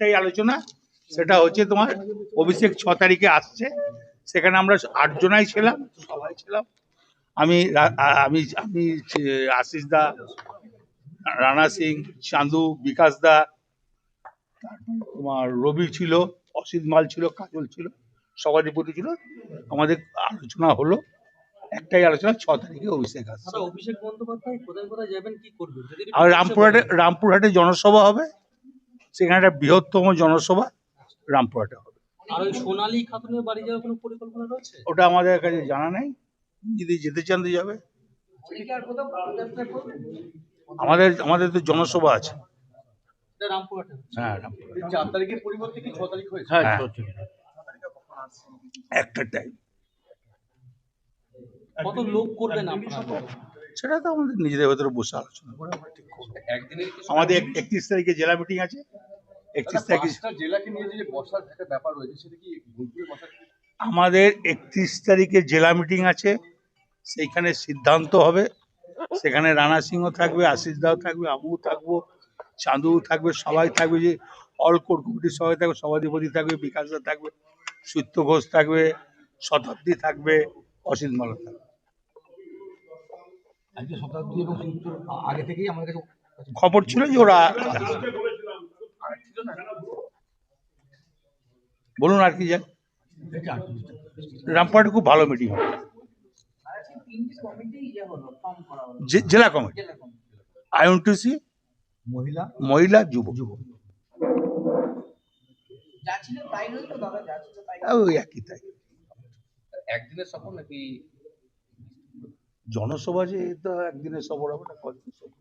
একটাই আলোচনা, সেটা হচ্ছে তোমার অভিষেক 6 তারিখে আসছে। সেখানে আমরা 8 জনাই ছিলাম, সবাই ছিলাম। আমি আমি আমি আশিস দা, রানা সিং, চান্দু, বিকাশ দা, তোমার রবি ছিল, অসিত মাল ছিল, কাজল ছিল, সবার রিপোর্টে ছিল। আমাদের আলোচনা হলো, একটাই আলোচনা, 6 তারিখে অভিষেক আসছে। অভিষেক বন্দ্যোপাধ্যায় কোথায় কোথায় যাবেন, কি করবেন? আর রামপুরহাটে জনসভা হবে, সেখানে একটা বৃহত্তম জনসভা রামপুরহাটে হবে। আর ওই সোনালী খাতুনের বাড়ি যাওয়ার কোনো পরিকল্পনা রয়েছে? ওটা আমাদের কাছে জানা নেই, যদি যেতে চান তো যাবে। আমাদের তো জনসভা আছে। রামপুরহাটে? হ্যাঁ, রামপুরহাটে। 4 তারিখের পরিবর্তে কি 6 তারিখ হয়েছে? হ্যাঁ, একটা টাইম। কত লোক করবেন আপনারা? সেটা তো আমাদের নিজেদের ভেতরে বসে আলোচনা করে আমরা ঠিক করবো। আমাদের 31 তারিখে জেলা মিটিং আছে। 31 তারিখে জেলাকে নিয়ে যে বসার একটা ব্যাপার রয়েছে, সেটা কি বোলপুরে বসার? আমাদের 31 তারিখে জেলা মিটিং আছে, সেইখানে সিদ্ধান্ত হবে। সেখানে রানা সিংহ থাকবে, আশিস দাও থাকবে, আমিও থাকবো, চাঁদু থাকবে, সবাই থাকবে। যে অল কোর কমিটির সবাই থাকবে, সভাধিপতি থাকবে, বিকাশ দা থাকবে, সত্য ঘোষ থাকবে, শতাব্দী থাকবে, অসিত মাল থাকবে। আজকে শতাব্দী এবং সূত্র আগে থেকেই আমাদের কাছে খবর ছিল যে ওরা। বলুন আর কি যায়। রামপুরহাটে খুব ভালো মিটিং হবে। জেলা কমিটি, আইএনটিসি, মহিলা, যুব, ওই একই তাই। একদিনের সফর নাকি জনসভা, যে তো একদিনের সফর হবে না, কদিন সফর।